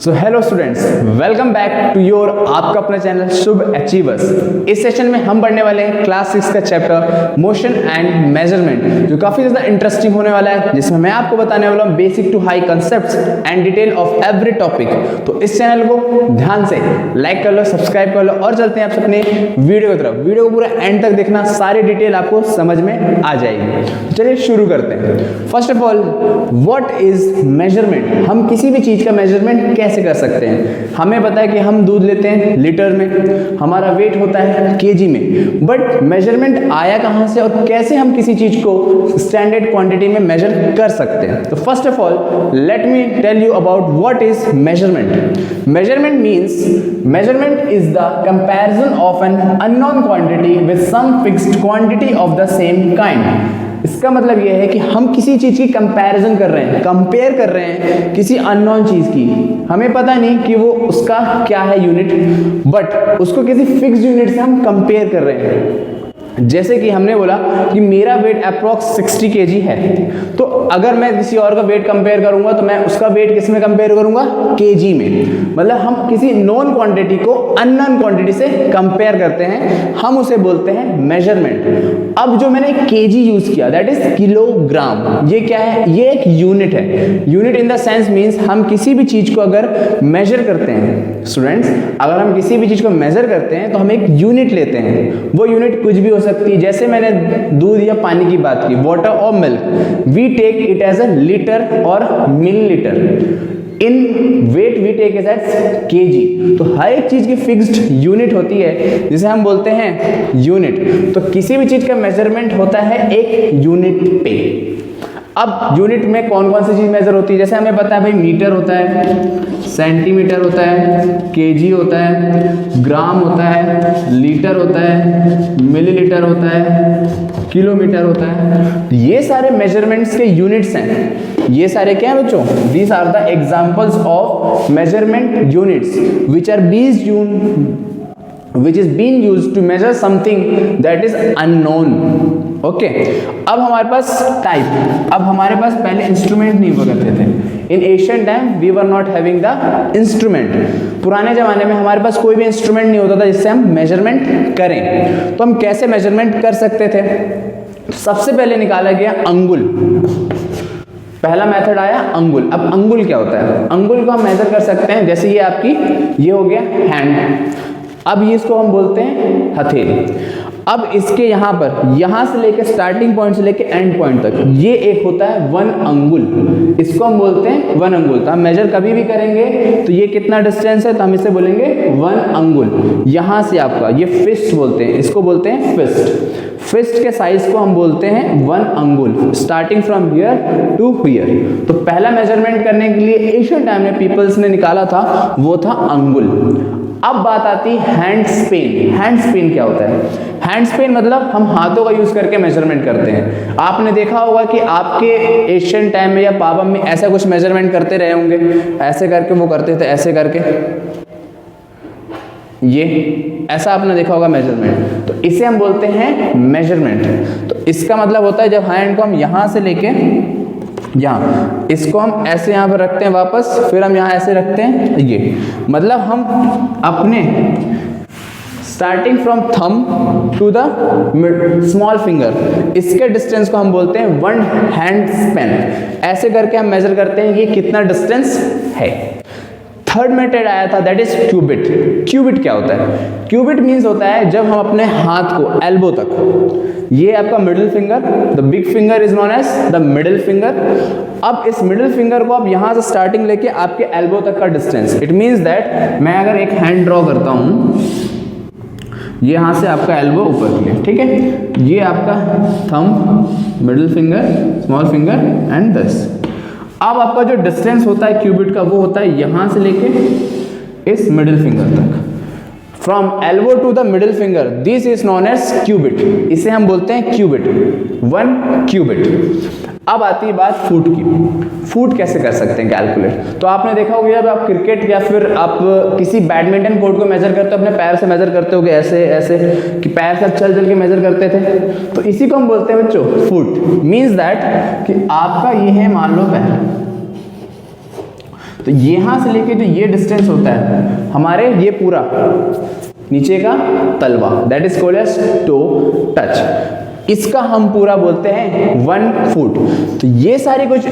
So hello students, welcome back to your आपका अपना channel Shubh achievers. इस सेशन में हम पढ़ने वाले हैं क्लास 6 का चैप्टर मोशन एंड मेजरमेंट, जो काफी ज्यादा इंटरेस्टिंग होने वाला है, जिसमें मैं आपको बताने वाला हूं basic to high concepts and detail of every topic. तो इस चैनल को ध्यान से लाइक कर लो, सब्सक्राइब कर लो और चलते हैं आप अपने वीडियो की तरफ। वीडियो को पूरा एंड तक देखना, सारी डिटेल आपको समझ में आ जाएगी। चलिए शुरू करते हैं। First of all, what is measurement? हम किसी भी चीज का मेजरमेंट कैसे कर सकते हैं? हमें पता है कि हम दूध लेते हैं लीटर में, हमारा वेट होता है केजी में, बट मेजरमेंट आया कहां से और कैसे हम किसी चीज को स्टैंडर्ड क्वांटिटी में मेजर कर सकते हैं? तो first of all let me tell you about what is measurement. Measurement is the comparison of an unknown quantity with some fixed quantity of the same kind. इसका मतलब यह है कि हम किसी चीज की कंपैरिजन कर रहे हैं, कंपेयर कर रहे हैं किसी अननोन चीज की। हमें पता नहीं कि वो उसका क्या है यूनिट, बट उसको किसी फिक्स्ड यूनिट से हम कंपेयर कर रहे हैं। जैसे कि हमने बोला कि मेरा वेट अप्रॉक्स 60 kg है, तो अगर मैं किसी और का वेट कंपेयर करूंगा तो मैं उसका वेट किस में कंपेयर करूंगा? केजी में। मतलब हम किसी नॉन क्वांटिटी को अननोन क्वांटिटी से कंपेयर करते हैं, हम उसे बोलते हैं मेजरमेंट। अब जो मैंने केजी यूज किया, दैट इज किलोग्राम। ये क्या है? ये एक यूनिट है। Unit in the sense means हम किसी भी चीज को अगर मेजर करते हैं, स्टूडेंट्स, अगर हम किसी भी चीज को मेजर करते हैं तो हम एक यूनिट लेते हैं। वो यूनिट कुछ भी हो सकती है। जैसे मैंने दूध या पानी की बात की, वाटर और milk, we take it as a litre और millilitre. In weight we take it as KG. तो हर एक चीज की फिक्स्ड यूनिट होती है जिसे हम बोलते हैं यूनिट। तो किसी भी चीज का मेजरमेंट होता है एक यूनिट पे। अब यूनिट में कौन कौन सी चीज मेजर होती है? जैसे हमें पता है भाई, मीटर होता है, सेंटीमीटर होता है, केजी होता है, ग्राम होता है, लीटर होता है, मिलीलीटर होता है, किलोमीटर होता है। ये सारे मेजरमेंट्स के यूनिट्स हैं। ये सारे क्या है बच्चों? These are the examples of measurement units which is being used to measure something that is unknown. Okay, अब हमारे पास टाइप। अब हमारे पास पहले इंस्ट्रूमेंट नहीं हुआ करते थे। In ancient time we were not having the instrument. पुराने जमाने में हमारे पास कोई भी इंस्ट्रूमेंट नहीं होता था जिससे हम मेजरमेंट करें। तो हम कैसे मेजरमेंट कर सकते थे? सबसे पहले निकाला गया अंगुल। पहला मेथड आया अंगुल। अब अंगुल क्या होता है? अंगुल को हम मेजर कर सकते हैं। जैसे ये आपकी, ये हो गया हैंड। अब ये इसको हम बोलते हैं हथेली। अब इसके यहाँ पर, यहाँ से लेकर स्टार्टिंग पॉइंट से लेकर एंड पॉइंट तक, ये एक होता है 1 अंगुल। इसको हम बोलते हैं 1 अंगुल। तो हम मेजर कभी भी करेंगे तो ये कितना डिस्टेंस है, तो हम इसे बोलेंगे 1 अंगुल। यहाँ से आपका ये फिस्ट बोलते हैं, इसको बोलते हैं फिस्ट। फिस्ट के साइज को हम बोलते हैं 1 अंगुल, starting from here to here. तो पहला मेजरमेंट करने के लिए एशियन टाइम में पीपल्स ने निकाला था, वो था अंगुल। अब बात आती है हैंड स्पेन। हैंड स्पेन क्या होता है? हैंड स्पेन मतलब हम हाथों का यूज करके मेजरमेंट करते हैं। आपने देखा होगा कि आपके एशियन टाइम में या पाबम में ऐसा कुछ मेजरमेंट करते रहे होंगे। ऐसे करके वो करते थे, ऐसे करके, ये ऐसा आपने देखा होगा मेजरमेंट। तो इसे हम बोलते हैं मेजरमेंट। तो इसका मतलब होता है जब हैंड को हम यहां से लेके यहाँ, इसको हम ऐसे यहाँ पर रखते हैं वापस, फिर हम यहाँ ऐसे रखते हैं, ये मतलब हम अपने starting from thumb to the small finger, इसके डिस्टेंस को हम बोलते हैं 1 हैंड स्पेन। ऐसे करके हम मेजर करते हैं ये कितना डिस्टेंस है। थर्ड मेथड आया था, दैट इज क्यूबिट। क्यूबिट क्या होता है? क्यूबिट मीन्स होता है जब हम अपने हाथ को एल्बो तक, ये आपका middle finger, the big finger is known as the middle finger. अब इस मिडिल फिंगर को आप यहां से स्टार्टिंग लेके आपके एल्बो तक का डिस्टेंस, इट मीन्स दैट मैं अगर एक हैंड ड्रॉ करता हूं, ये यहां से आपका एल्बो ऊपर के लिए, ठीक है, ये आपका thumb, middle finger, small finger and this. अब आपका जो डिस्टेंस होता है क्यूबिट का, वो होता है यहां से लेके इस मिडिल फिंगर तक, from elbow to the middle finger, this is known as cubit. इसे हम बोलते हैं क्यूबिट, 1 क्यूबिट। अब आती है बात फुट की। फुट कैसे कर सकते हैं कैलकुलेट? तो आपने देखा होगा जब आप क्रिकेट या फिर आप किसी बैडमिंटन कोर्ट को मेजर करते हो, अपने पैर से मेजर करते होगे, ऐसे ऐसे कि पैर से चल चल के मेजर करते थे। तो इसी को हम बोलते हैं बच्चों फुट। मीन्स दैट कि आपका ये है मान लो पैर, तो यहाँ से लेके जो ये डिस्टेंस होता है हमारे ये पूरा नीचे का तलवा, that is called as toe touch, इसका हम पूरा बोलते हैं 1 फुट। तो ये सारी कुछ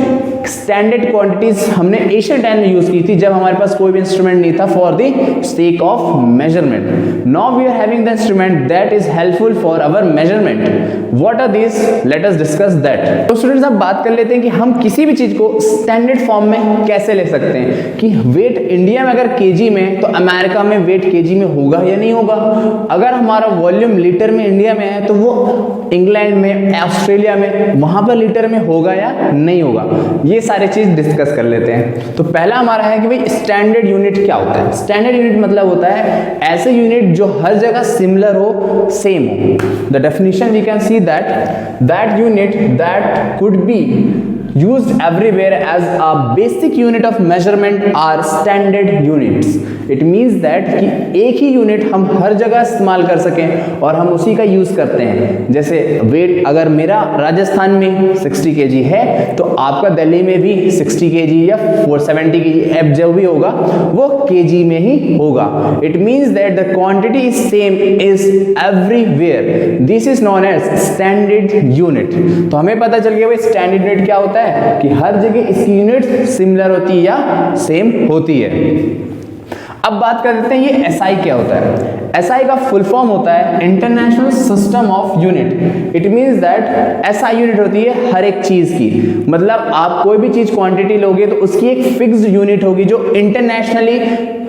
स्टैंडर्ड क्वांटिटीज हमने एशियन टाइम में यूज की थी जब हमारे पास कोई भी इंस्ट्रूमेंट नहीं था for the sake of measurement. Now we are having the instrument that is helpful for our measurement. What are this? Let us discuss that. तो स्टूडेंट्स अब बात कर लेते हैं कि हम किसी भी चीज को स्टैंडर्ड फॉर्म में कैसे ले सकते हैं कि वेट इंडिया में अगर केजी में तो अमेरिका में वेट केजी में होगा या नहीं होगा। अगर हमारा वॉल्यूम लीटर में इंडिया में है तो वो इंग्लैंड में, ऑस्ट्रेलिया में, वहां पर लीटर में होगा या नहीं होगा। ये सारे चीज डिस्कस कर लेते हैं। तो पहला हमारा है कि भाई स्टैंडर्ड यूनिट क्या होता है। स्टैंडर्ड यूनिट मतलब होता है ऐसे यूनिट जो हर जगह सिमिलर हो, सेम हो। The definition we can see that unit that could be used everywhere as a basic unit of measurement are standard units. It means that कि एक ही यूनिट हम हर जगह इस्तेमाल कर सकें और हम उसी का यूज करते हैं। जैसे वेट अगर मेरा राजस्थान में 60 kg है तो आपका दिल्ली में भी 60 kg या 470 kg अब जो भी होगा वो kg में ही होगा। It means that the quantity is same is everywhere. This is known as standard unit. तो हमें पता चल गया भाई स्टैंडर्ड यूनिट क्या होता है कि हर जगह इसकी यूनिट सिमिलर होती है या सेम होती है। अब बात कर लेते हैं ये एसआई क्या होता है। एसआई का फुल फॉर्म होता है international system of unit. It means that SI unit होती है हर एक चीज की, मतलब आप कोई भी चीज क्वांटिटी लोगे तो उसकी एक फिक्स्ड यूनिट होगी जो इंटरनेशनली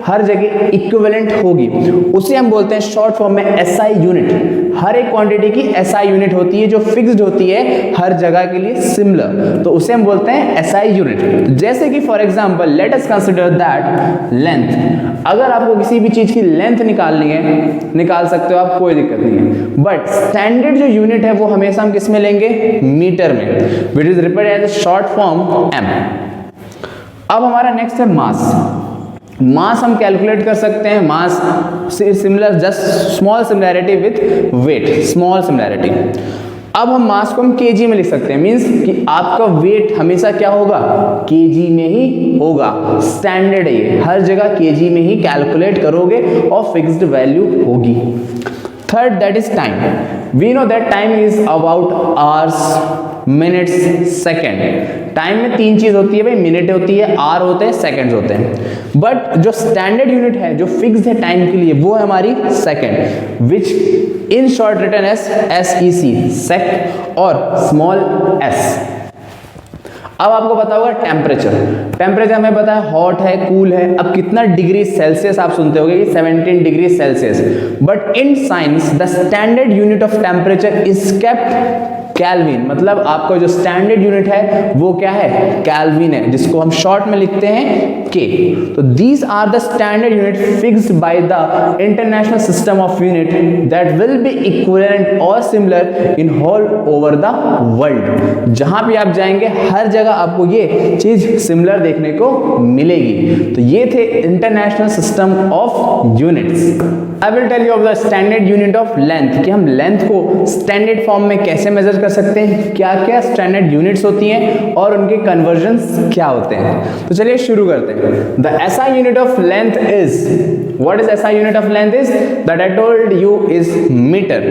हर जगह इक्विवेलेंट होगी, उसे हम बोलते हैं शॉर्ट फॉर्म में एसआई यूनिट। हर एक क्वांटिटी की एसआई यूनिट होती है जो फिक्स्ड होती है हर जगह के लिए सिमिलर, तो उसे हम बोलते हैं एसआई यूनिट। जैसे कि for example let us consider that length. अगर आपको किसी भी चीज की लेंथ निकालनी है निकाल सकते हो आप, कोई दिक्कत नहीं है, बट स्टैंडर्ड जो यूनिट है वो हमेशा हम किस में लेंगे? मीटर में, which is represented as short form m. अब हमारा नेक्स्ट है मास। मास हम कैलकुलेट कर सकते हैं, mass similar just small similarity with weight, small similarity. अब हम मास को हम केजी में लिख सकते हैं, मींस कि आपका वेट हमेशा क्या होगा? केजी में ही होगा। स्टैंडर्ड है ये, हर जगह केजी में ही कैलकुलेट करोगे और फिक्स्ड वैल्यू होगी। Third that is time. We know that time is about hours, minutes, second. Time में 3 चीज होती है भाई, मिनट होती है, आवर होते हैं, सेकंड्स होते हैं। बट जो स्टैंडर्ड यूनिट है जो फिक्स्ड है टाइम के लिए वो है हमारी second, which in short written as SEC, sec और स्मॉल s। अब आपको पता होगा टेम्परेचर। टेम्परेचर हमें पता है हॉट है, कूल है। अब कितना डिग्री सेल्सियस आप सुनते होंगे कि 17 degree Celsius, but in science the standard unit of temperature is kept kelvin. मतलब आपका जो स्टैंडर्ड यूनिट है वो क्या है? केल्विन है, जिसको हम शॉर्ट में लिखते हैं K। तो these are the standard unit fixed by the international system of unit that will be equivalent और similar in whole over the world. जहां भी आप जाएंगे हर जगह आपको ये चीज सिमिलर देखने को मिलेगी। तो ये थे international system of units. I will tell you of the standard unit of length, कि हम लेंथ को स्टैंडर्ड फॉर्म में कैसे मेजर कर सकते हैं, क्या क्या स्टैंडर्ड यूनिट्स होती हैं और उनके कन्वर्जन्स क्या होते हैं। तो चलिए शुरू करते हैं। The SI unit of length is, what is SI unit of length is, that I told you is metre.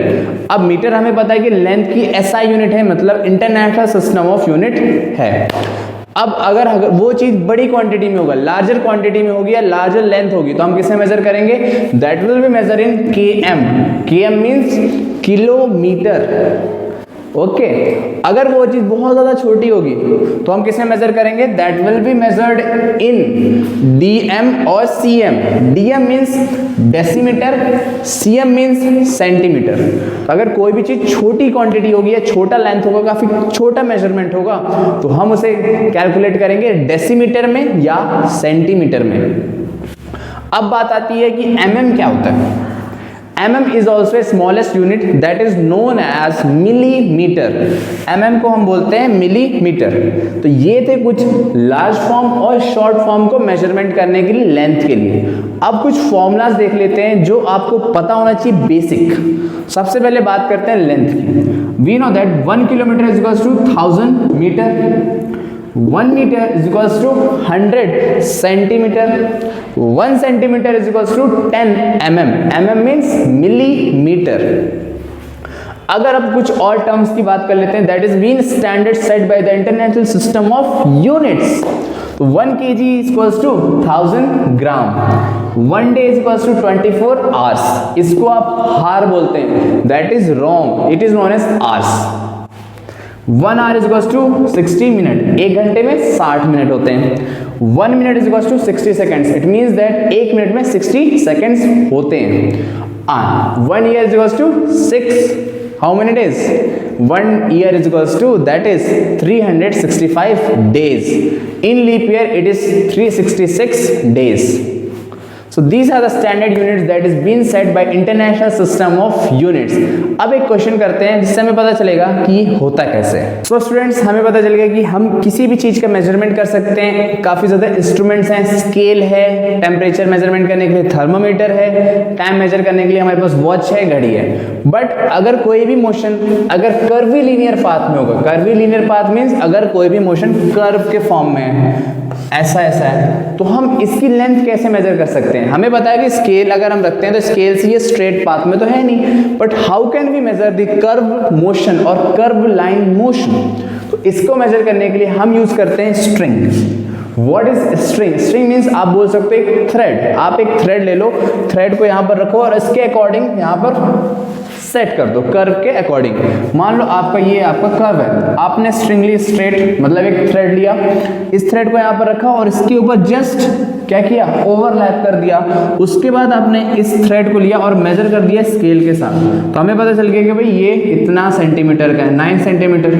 अब मीटर हमें पता है कि लेंथ की SI यूनिट है, मतलब इंटरनेशनल सिस्टम ऑफ यूनिट है। अब अगर वो चीज बड़ी क्वांटिटी में होगा, लार्जर क्वांटिटी में होगी या लार्जर लेंथ होगी, तो हम किसे मेजर करेंगे? That will be measure in km। km means kilometre. Okay अगर वो चीज बहुत ज्यादा छोटी होगी तो हम किसमें मेजर करेंगे? That will be measured in DM और CM। DM means decimetre, CM means centimetre. अगर कोई भी चीज छोटी क्वांटिटी होगी या छोटा लेंथ होगा, काफी छोटा मेजरमेंट होगा, तो हम उसे कैलकुलेट करेंगे डेसीमीटर में या सेंटीमीटर में। अब बात आती है कि mm क्या होता है। mm is also a smallest unit that is known as millimeter। mm को हम बोलते हैं मिलीमीटर। तो ये थे कुछ लार्ज फॉर्म और शॉर्ट फॉर्म को मेजरमेंट करने के लिए, लेंथ के लिए। अब कुछ फॉर्मूलाज देख लेते हैं जो आपको पता होना चाहिए, बेसिक। सबसे पहले बात करते हैं लेंथ की। We know that 1 kilometre is equals to 1000 metre. 1 metre is equals to 100 centimetre, 1 centimetre is equals to 10 mm, mm means millimetre. अगर अब कुछ और टर्म्स की बात कर लेते हैं, that is been standard set by the international system of units. तो 1 kg is equals to 1000 gram, 1 day is equals to 24 hours. इसको आप हार बोलते हैं, that is wrong, it is known as hours. 1 hour is equals to 60 minute, 1 घंटे में 60 minute होते हैं। 1 minute is equals to 60 seconds, it means that 1 minute में 60 सेकेंड्स होते हैं। 1 year is equals to 6 how many days? 1 year is equals to, that is 365 days. In leap year it is 366 days. So these are the standard units that is being set by international system of units. अब एक question करते हैं जिससे हमें पता चलेगा कि होता कैसे है। So स्टूडेंट्स, हमें पता चल गया कि हम किसी भी चीज का मेजरमेंट कर सकते हैं। काफी ज्यादा इंस्ट्रूमेंट्स हैं, स्केल है, टेम्परेचर मेजरमेंट करने के लिए थर्मोमीटर है, टाइम मेजर करने के लिए हमारे पास वॉच है, घड़ी है। बट अगर कोई भी मोशन अगर कर्वी लीनियर पाथ में होगा, कर्वी लीनियर पाथ मीन्स अगर कोई भी मोशन कर्व के फॉर्म में है, ऐसा है, तो हम इसकी लेंथ कैसे मेजर कर सकते हैं? हमें पता है कि स्केल अगर हम रखते हैं तो स्केल से ये स्ट्रेट पाथ में तो है नहीं, but how can we measure the curve motion और कर्व लाइन मोशन? तो इसको मेजर करने के लिए हम यूज करते हैं string. What is string? String means आप बोल सकते हो एक थ्रेड। आप एक थ्रेड ले लो, थ्रेड को यहाँ पर रखो और इसके अकॉर्डिंग यहाँ पर सेट कर दो, कर्व के अकॉर्डिंग। मान लो आपका ये आपका कर्व है, आपने स्ट्रिंग ली स्ट्रेट, मतलब एक थ्रेड लिया, इस थ्रेड को यहाँ पर रखा और इसके ऊपर जस्ट क्या किया, ओवरलैप कर दिया। उसके बाद आपने इस थ्रेड को लिया और मेजर कर दिया स्केल के साथ, तो हमें पता चल गया कि भाई ये इतना सेंटीमीटर का है, 9 centimetre.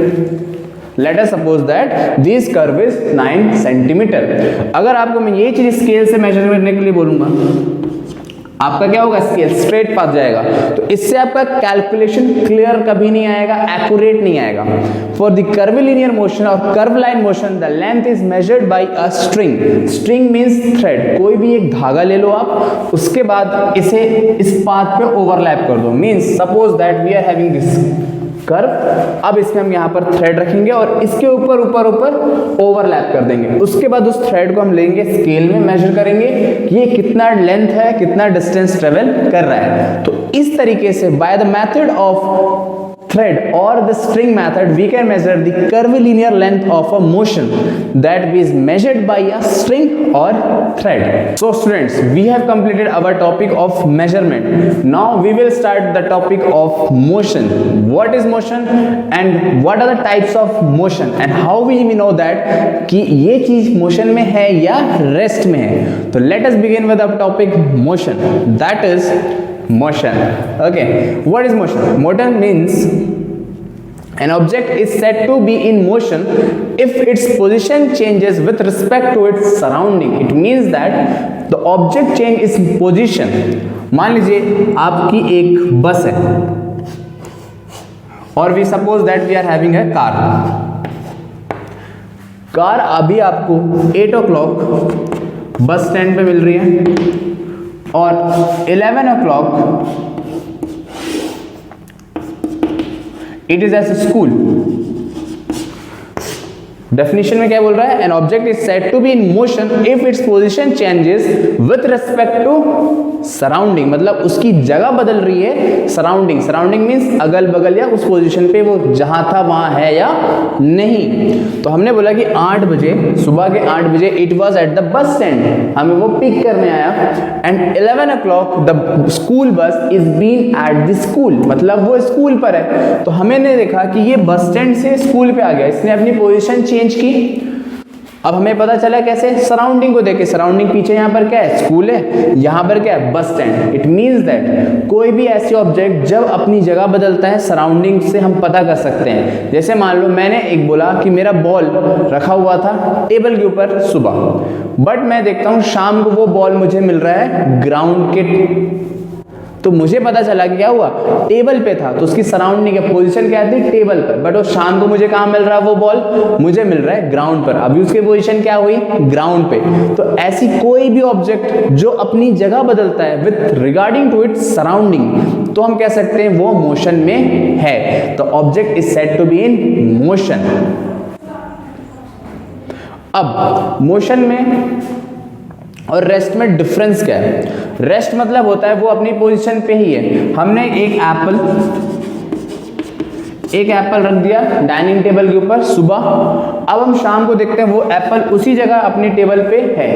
Let us suppose that this curve is 9 centimetre. अगर आपको मैं ये चीज स्केल से मेजर करने के लिए बोलूंगा, आपका क्या होगा, स्केल स्ट्रेट पाथ जाएगा, तो इससे आपका कैलकुलेशन क्लियर कभी नहीं आएगा, एक्यूरेट नहीं आएगा। फॉर द कर्विलिनियर मोशन और curve line motion the length is measured by a string. String means thread, कोई भी एक धागा ले लो आप, उसके बाद इसे इस पाथ पे ओवरलैप कर दो। Means suppose that we are having this curve, अब इसमें हम यहाँ पर थ्रेड रखेंगे और इसके ऊपर ऊपर ऊपर ओवरलैप कर देंगे। उसके बाद उस थ्रेड को हम लेंगे, स्केल में मेजर करेंगे कि ये कितना लेंथ है, कितना डिस्टेंस ट्रेवल कर रहा है। तो इस तरीके से by the method of thread or the string method we can measure the curvilinear length of a motion that is measured by a string or thread. So students, we have completed our topic of measurement. Now we will start the topic of motion. What is motion and what are the types of motion and how we know that कि ये चीज motion में है या rest में है? तो let us begin with the topic motion, that is motion. Okay, what is motion? Motion means an object is said to be in motion if its position changes with respect to its surrounding. It means that the object change its position. मान लीजिए आपकी एक बस है और we suppose that we are having a car. Car अभी आपको 8 o'clock bus stand पे मिल रही है और 11 o'clock it is as a school. Definition में क्या बोल रहा है? An object is said to be in motion if its position changes with respect to surrounding, मतलब उसकी जगह बदल रही है। सराउंडिंग, सराउंडिंग मींस अगल बगल या उस पोजीशन पे वो जहां था वहां है या नहीं। तो हमने बोला कि 8 बजे, सुबह के 8 बजे it was at the bus stand, हमें वो पिक करने आया। And 11 o'clock the school bus is been at the school, मतलब वो स्कूल पर है। तो हमने देखा कि ये बस स्टैंड से स्कूल पे आ गया, इसने अपनी पोजीशन चेंज की। अब हमें पता चला कैसे? सराउंडिंग को देखे, सराउंडिंग पीछे यहाँ पर क्या है? स्कूल है, यहाँ पर क्या है? Bus stand. It means that कोई भी ऐसे ऑब्जेक्ट जब अपनी जगह बदलता है सराउंडिंग से हम पता कर सकते हैं। जैसे मान लो मैंने एक बोला कि मेरा बॉल रखा हुआ था टेबल के ऊपर सुबह, बट मैं देखता हूँ शाम को वो बॉल मुझे मिल रहा है ग्राउंड के, तो मुझे पता चला कि क्या हुआ? टेबल पे था, तो उसकी सराउंडिंग है, पोजीशन क्या थी? टेबल पर। बट वो शाम को मुझे कहाँ मिल रहा है? वो बॉल मुझे मिल रहा है ग्राउंड पर। अभी उसकी पोजीशन क्या हुई? ग्राउंड पे। तो ऐसी कोई भी ऑब्जेक्ट जो अपनी जगह बदलता है with regarding to its surrounding, तो हम कह सकते हैं वो मोशन में है। तो object is said to be in motion. अब मोशन में और रेस्ट में डिफरेंस क्या है? रेस्ट मतलब होता है वो अपनी पोजीशन पे ही है। हमने एक एप्पल रख दिया डाइनिंग टेबल के ऊपर सुबह, अब हम शाम को देखते हैं वो एप्पल उसी जगह अपनी टेबल पे है,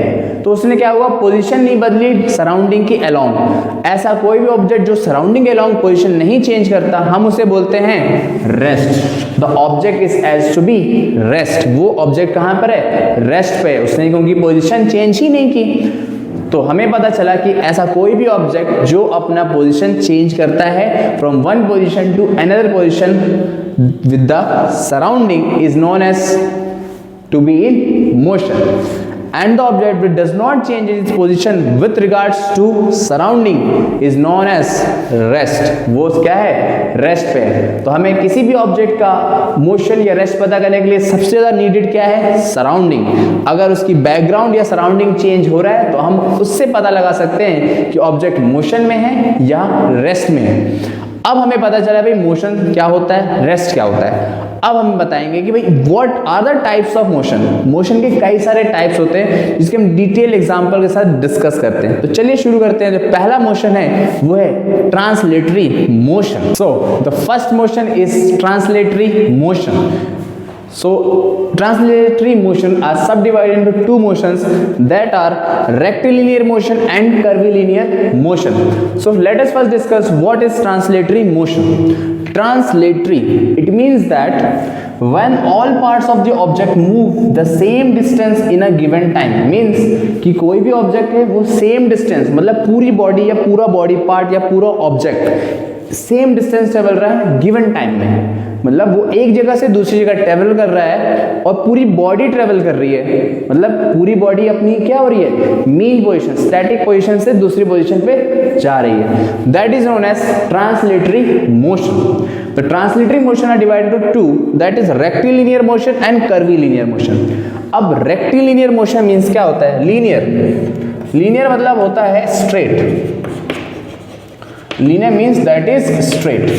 तो उसने क्या हुआ, पोजीशन नहीं बदली सराउंडिंग की अलोंग। ऐसा कोई भी ऑब्जेक्ट जो सराउंडिंग के अलोंग पोजीशन नहीं चेंज करता, हम उसे बोलते हैं rest. The object is as to be rest. वो ऑब्जेक्ट कहां पर है? रेस्ट पे, उसने क्योंकि पोजीशन चेंज ही नहीं की। तो हमें पता चला कि ऐसा कोई भी ऑब्जेक्ट जो अपना पोजीशन चेंज करता है from one position to another position with the surrounding is known as to be in motion, and the object which does not change its position with regards to surrounding is known as rest। वो क्या है? Rest पे है। तो हमें किसी भी object का मोशन या रेस्ट पता करने के लिए सबसे ज्यादा नीडेड क्या है? सराउंडिंग। अगर उसकी बैकग्राउंड या सराउंडिंग चेंज हो रहा है तो हम उससे पता लगा सकते हैं कि ऑब्जेक्ट मोशन में है या रेस्ट में है। अब हमें पता चला भाई मोशन क्या होता है, रेस्ट क्या होता है। अब हम बताएंगे कि भाई what are the types of motion. Motion के कई सारे टाइप्स होते हैं जिसके हम डिटेल एग्जांपल के साथ डिस्कस करते हैं। तो चलिए शुरू करते हैं। जो पहला मोशन है वो है translatory motion. So the first motion is translatory motion. So translatory motion are subdivided into two motions that are rectilinear motion and curvilinear motion. So let us first discuss what is translatory motion. Translatory, it means that when all parts of the object move the same distance in a given time, means कि कोई भी object है वो same distance, मतलब पूरी body या पूरा body part या पूरा ऑब्जेक्ट सेम डिस्टेंस ट्रेवल रहा है गिवन टाइम में, मतलब वो एक जगह से दूसरी जगह ट्रेवल कर रहा है और पूरी बॉडी ट्रेवल कर रही है, मतलब पूरी बॉडी अपनी क्या हो रही है? मीन पोजीशन, स्टैटिक पोजीशन से दूसरी पोजीशन पे जा रही है। That is known as translatory motion. तो translatory motion are divided into two, that is rectilinear motion and curvilinear motion. अब रेक्टिलिनियर मोशन मींस क्या होता है? लीनियर मतलब होता है straight. Linear means that is straight,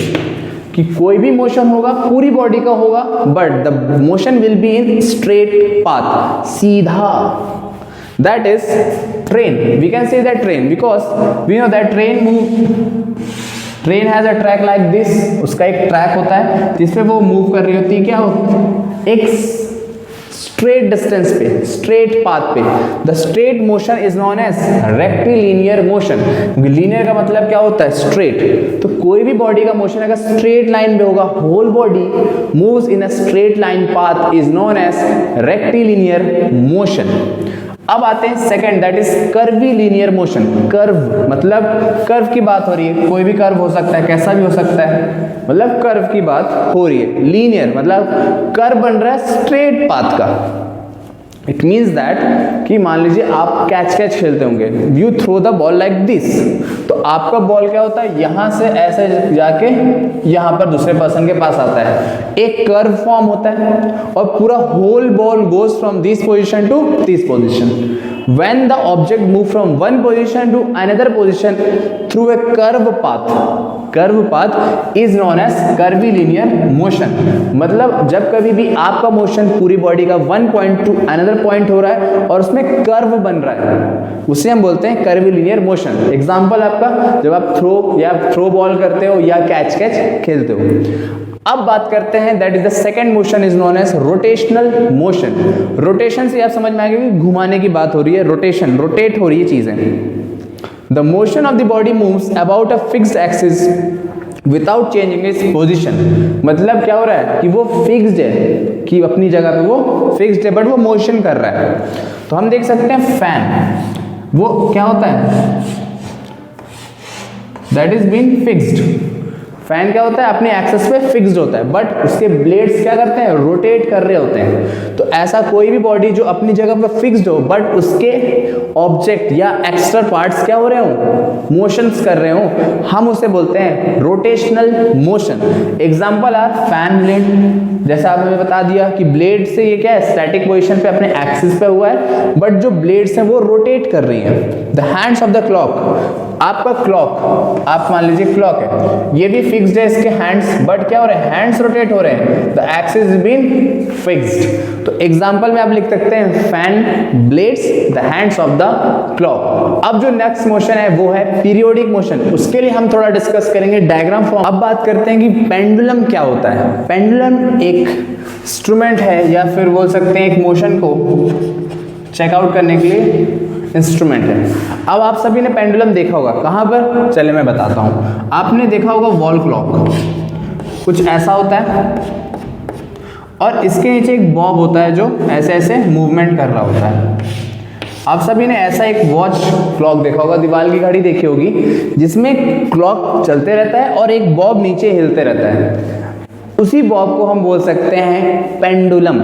कि कोई भी मोशन होगा पूरी बॉडी का होगा but the motion will be in straight path, सीधा। That is train. We can say that train because we know that train has a track like this. उसका एक ट्रैक होता है जिसपे वो मूव कर रही होती है, क्या होती है? एक स्ट्रेट डिस्टेंस पे, स्ट्रेट पाथ पे। The straight motion is known as rectilinear motion, क्योंकि लीनियर का मतलब क्या होता है? स्ट्रेट। तो कोई भी बॉडी का मोशन अगर स्ट्रेट लाइन पे होगा, whole body moves in a straight line path is known as rectilinear motion. अब आते हैं second, that is curvilinear motion. Curve मतलब कर्व की बात हो रही है, कोई भी कर्व हो सकता है, कैसा भी हो सकता है, मतलब कर्व की बात हो रही है। लीनियर मतलब कर्व बन रहा है स्ट्रेट पाथ का। इट मीन्स दैट कि मान लीजिए आप कैच खेलते होंगे, you throw the ball like this, तो आपका बॉल क्या होता है? यहां से ऐसे जाके यहां पर दूसरे पर्सन के पास आता है, एक कर्व फॉर्म होता है और पूरा whole ball goes from this position to this position. When the object move from one position to another position through a curve path is known as curvilinear motion। मतलब जब कभी भी आपका मोशन पूरी बॉडी का one point two another point हो रहा है और उसमें कर्व बन रहा है, उसे हम बोलते हैं कर्विलिनियर मोशन। एग्जांपल आपका जब आप थ्रो बॉल करते हो या कैच खेलते हो। अब बात करते हैं, that is the second motion is known as rotational motion. Rotation से आप समझ में आएगा कि घुमाने की बात हो रही है, रोटेशन, रोटेट हो रही है चीजें। The motion of the body moves about a fixed axis without changing its position. मतलब क्या हो रहा है कि वो फिक्स्ड है, कि अपनी जगह पे वो फिक्स्ड है बट वो मोशन कर रहा है। तो हम देख सकते हैं फैन, वो क्या होता है? That is been fixed. Fan क्या होता है? अपने एक्सेस पे फिक्स्ड होता है बट उसके ब्लेड्स क्या करते हैं? रोटेट कर रहे होते हैं। तो ऐसा कोई भी बॉडी जो अपनी जगह पे फिक्स्ड हो बट उसके ऑब्जेक्ट या एक्स्ट्रा पार्ट्स क्या हो रहे हो? मोशंस कर रहे हो, हम उसे बोलते हैं rotational motion. Example are fan blade. जैसा आपने बता दिया कि ब्लेड से ये क्या है? स्टैटिक पोजीशन पे अपने एक्सिस पे हुआ है बट जो ब्लेड्स हैं वो रोटेट कर रही हैं। The hands of the clock, आपका क्लॉक, आप मान लीजिए क्लॉक है, ये भी फिक्स्ड है इसके हैंड्स, बट क्या हो रहे हैं, हैंड्स रोटेट हो रहे हैं, the axis is been fixed. तो एग्जांपल में आप लिख सकते हैं fan blades the hands of the clock. अब जो नेक्स्ट मोशन है वो है पीरियोडिक मोशन, उसके लिए हम थोड़ा डिस्कस करेंगे डायग्राम फॉर्म। अब बात करते हैं कि पेंडुलम क्या होता है। पेंडुलम एक इंस्ट्रूमेंट है या फिर बोल सकते हैं एक मोशन को चेकआउट करने के लिए इंस्ट्रूमेंट है। अब आप सभी ने पेंडुलम देखा होगा, कहाँ पर, चले मैं बताता हूँ। आपने देखा होगा वॉल क्लॉक, कुछ ऐसा होता है और इसके नीचे एक बॉब होता है जो ऐसे ऐसे मूवमेंट कर रहा होता है। आप सभी ने ऐसा एक वॉच क्लॉक देखा होगा, दीवार की घड़ी देखी होगी, जिसमें क्लॉक चलते रहता है और एक बॉब नीचे हिलते रहता है। उसी बॉब को हम बोल सकते हैं pendulum.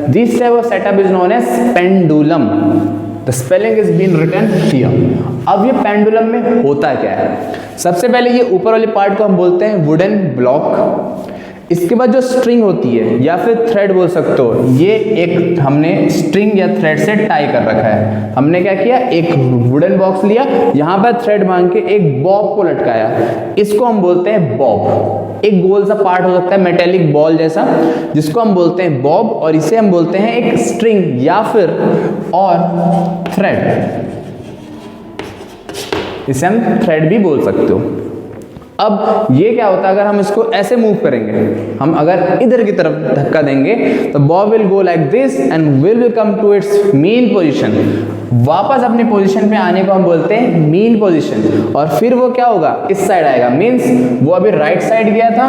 This type of setup is known as pendulum. The spelling is been written here. अब ये पेंडुलम में होता क्या है, सबसे पहले ये ऊपर वाले पार्ट को हम बोलते हैं वुडन ब्लॉक। इसके बाद जो स्ट्रिंग होती है या फिर थ्रेड बोल सकते हो, ये एक हमने स्ट्रिंग या थ्रेड से टाई कर रखा है। हमने क्या किया, एक वुडन बॉक्स लिया, यहाँ पर थ्रेड बांध के एक बॉब को लटकाया, इसको हम बोलते हैं बॉब। एक गोल सा पार्ट हो सकता है मेटेलिक बॉल जैसा, जिसको हम बोलते हैं बॉब, और इसे हम बोलते हैं एक स्ट्रिंग या फिर और थ्रेड, इसे हम थ्रेड भी बोल सकते हो। अब ये क्या होता है, अगर हम इसको ऐसे मूव करेंगे, हम अगर इधर की तरफ धक्का देंगे तो bob will go like this and will come to its mean position. वापस अपनी पोजीशन पे आने को हम बोलते हैं मीन पोजीशन, और फिर वो क्या होगा, इस साइड आएगा। मीन्स वो अभी राइट साइड गया था,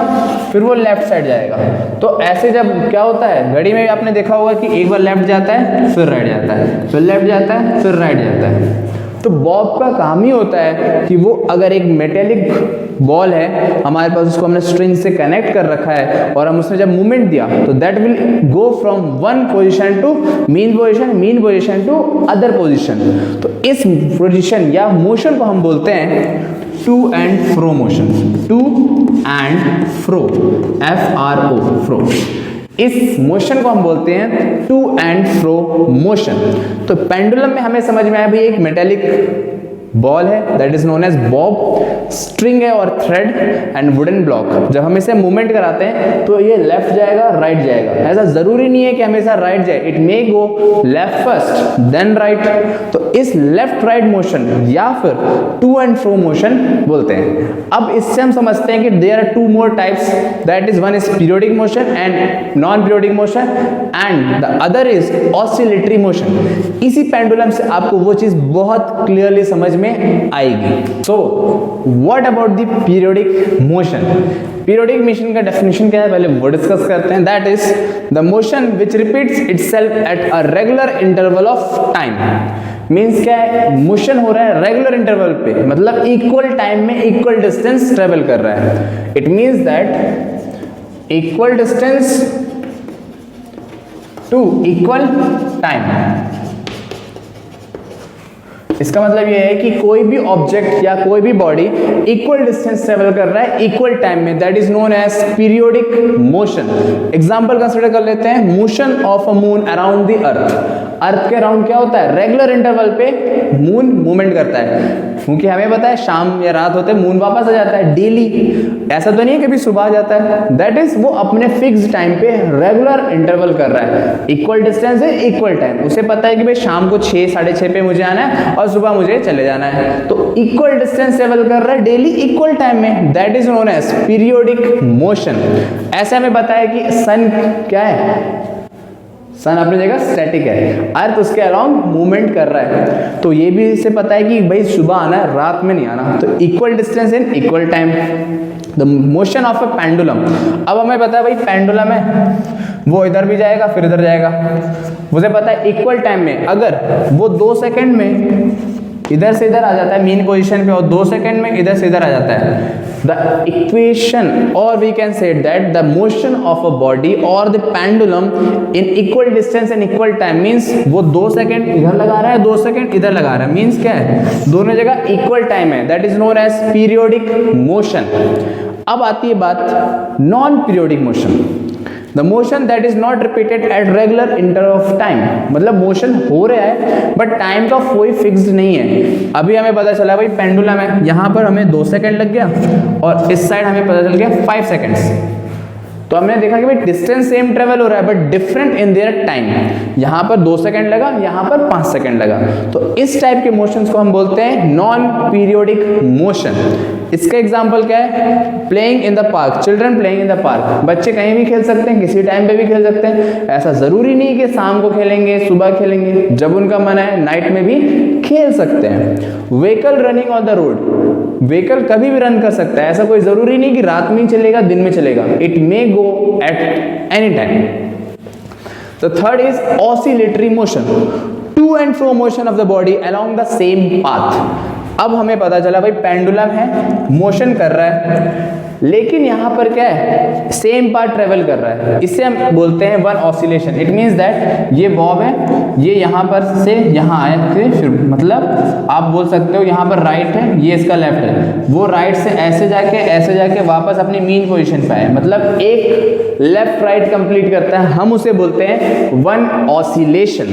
फिर वो लेफ्ट साइड जाएगा। तो ऐसे जब क्या होता है, घड़ी में भी आपने देखा होगा कि एक बार लेफ्ट जाता है, फिर राइट जाता है, फिर लेफ्ट जाता है, फिर राइट जाता है। तो बॉब का काम ही होता है कि वो अगर एक मेटेलिक बॉल है हमारे पास, उसको हमने स्ट्रिंग से कनेक्ट कर रखा है, और हम उसमें जब मूवमेंट दिया तो that will go from one position to mean position to other position. तो इस पोजीशन या मोशन को हम बोलते हैं to and fro motion. To and fro, FRO, fro. इस मोशन को हम बोलते हैं टू एंड फ्रो मोशन। तो पेंडुलम में हमें समझ में आया भाई, एक मेटेलिक बॉल है that is known as bob, string है और थ्रेड एंड वुडन ब्लॉक। जब हम इसे मूवमेंट कराते हैं तो ये लेफ्ट जाएगा, राइट जाएगा। ऐसा जरूरी नहीं है कि हमेशा राइट जाए, it may go left first then right. तो इस लेफ्ट राइट मोशन या फिर टू एंड फ्रो मोशन बोलते हैं। अब इससे हम समझते हैं कि there are two more types, that is one is periodic motion and non periodic motion, and the other is oscillatory motion. इसी पेंडुलम से आपको वो चीज बहुत क्लियरली समझ में आएगी। So what about the periodic motion? Periodic motion का डेफिनेशन क्या है, पहले वो डिस्कस करते हैं। That is the motion which repeats itself at a regular interval of time. Means क्या है, मोशन हो रहा है रेगुलर इंटरवल पे, मतलब इक्वल टाइम में इक्वल डिस्टेंस ट्रेवल कर रहा है। It means that equal distance to equal time. इसका मतलब यह है कि कोई भी ऑब्जेक्ट या कोई भी बॉडी इक्वल डिस्टेंस ट्रेवल कर रहा है इक्वल टाइम में, that is known as periodic motion. Example consider कर लेते हैं, motion of a moon around the earth. Earth के अराउंड क्या होता है, रेगुलर इंटरवल पे मून मूवमेंट करता है, क्योंकि हमें पता है शाम या रात होते मून वापस आ जाता है डेली। ऐसा तो नहीं है कभी सुबह आ जाता है, दैट इज वो अपने फिक्स टाइम पे रेगुलर इंटरवल कर रहा है। इक्वल डिस्टेंस है, इक्वल टाइम। उसे पता है कि भाई शाम को 6 साढ़े 6 पे मुझे आना है और सुबह मुझे चले जाना है, तो इक्वल डिस्टेंस ट्रेवल कर रहा है डेली इक्वल टाइम में, that is known as periodic motion. ऐसे हमें पता है कि सन क्या है, सन अपनी जगह स्टैटिक है, अर्थ उसके अराउंड मूवमेंट कर रहा है। तो ये भी इसे पता है कि भाई सुबह आना है, रात में नहीं आना, तो equal distance in equal time, the motion of a pendulum. अब हमें पता है भाई पेंडुलम है, वो इधर भी जाएगा फिर इधर जाएगा। मुझे पता है इक्वल टाइम में अगर वो 2 सेकंड में इधर से इधर आ जाता है मीन पोजीशन पे और 2 सेकंड में इधर से इधर आ जाता है, द इक्वेशन और we can say that the motion of a body और the pendulum in equal distance and equal time means वो 2 सेकंड इधर लगा रहा है 2 सेकंड इधर लगा रहा है, मीन्स क्या है, दोनों जगह इक्वल टाइम है, that is known as periodic motion. अब आती है बात non periodic motion. The motion that is not repeated at regular interval of time, मतलब मोशन हो रहा है बट टाइम का कोई फिक्स्ड नहीं है। अभी हमें पता चला भाई पेंडुलम है, यहाँ पर हमें 2 सेकंड लग गया और इस साइड हमें पता चल गया 5 सेकंड्स। तो हमने देखा कि भाई डिस्टेंस सेम ट्रेवल हो रहा है but different in their time. यहाँ पर 2 सेकंड लगा, यहाँ पर 5 सेकंड लगा। तो इस टाइप के मोशंस को हम बोलते हैं नॉन पीरियोडिक मोशन। इसका एग्जांपल क्या है? Playing in the park, children playing in the park. बच्चे कहीं भी खेल सकते हैं, किसी टाइम पे भी खेल सकते हैं। ऐसा जरूरी नहीं कि शाम को खेलेंगे, सुबह खेलेंगे, जब उनका मन है नाइट में भी खेल सकते हैं। Vehicle running on the road, vehicle कभी भी रन कर सकता है, ऐसा कोई जरूरी नहीं कि रात में ही चलेगा, दिन में चलेगा। It may go at any time. The third is oscillatory motion, to and fro motion of the body along the same path. अब हमें पता चला भाई पेंडुलम है, मोशन कर रहा है, लेकिन यहाँ पर क्या है? सेम पाथ ट्रेवल कर रहा है। इसे हम बोलते हैं one oscillation. It means that ये बॉब है, ये यहाँ पर से यहाँ आए, फिर मतलब आप बोल सकते हो यहाँ पर राइट है, ये इसका लेफ्ट है, वो राइट से ऐसे जाके वापस अपनी मीन पोजीशन पे आए, मतलब एक लेफ्ट राइट कंप्लीट करता है। हम उसे बोलते हैं one oscillation.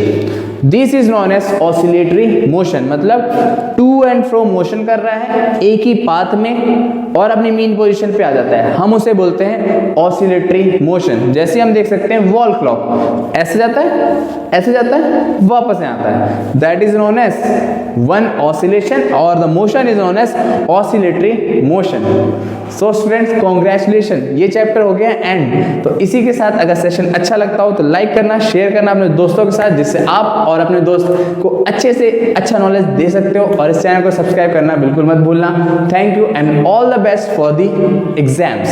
This is known as oscillatory motion, मतलब टू एंड फ्रो मोशन कर रहा है एक ही पाथ में और अपनी मीन पोजीशन पे आ जाता है। हम उसे बोलते हैं ऑसिलेटरी मोशन। जैसे हम देख सकते हैं वॉल क्लॉक, ऐसे जाता है, ऐसे जाता है, वापस यहाँ आता है। That is known as one oscillation और the motion is known as oscillatory motion. So students congratulation, ये चैप्टर हो गया एंड। तो इसी के साथ अगर सेशन अच्छा लगता हो तो लाइक करना, शेयर करना अपने दोस्तों के साथ, जिससे आप और अपने दोस्त को अच्छे से अच्छा नॉलेज दे सकते हो। और इस चैनल को सब्सक्राइब करना बिल्कुल मत भूलना। Thank you and all the best for the exams.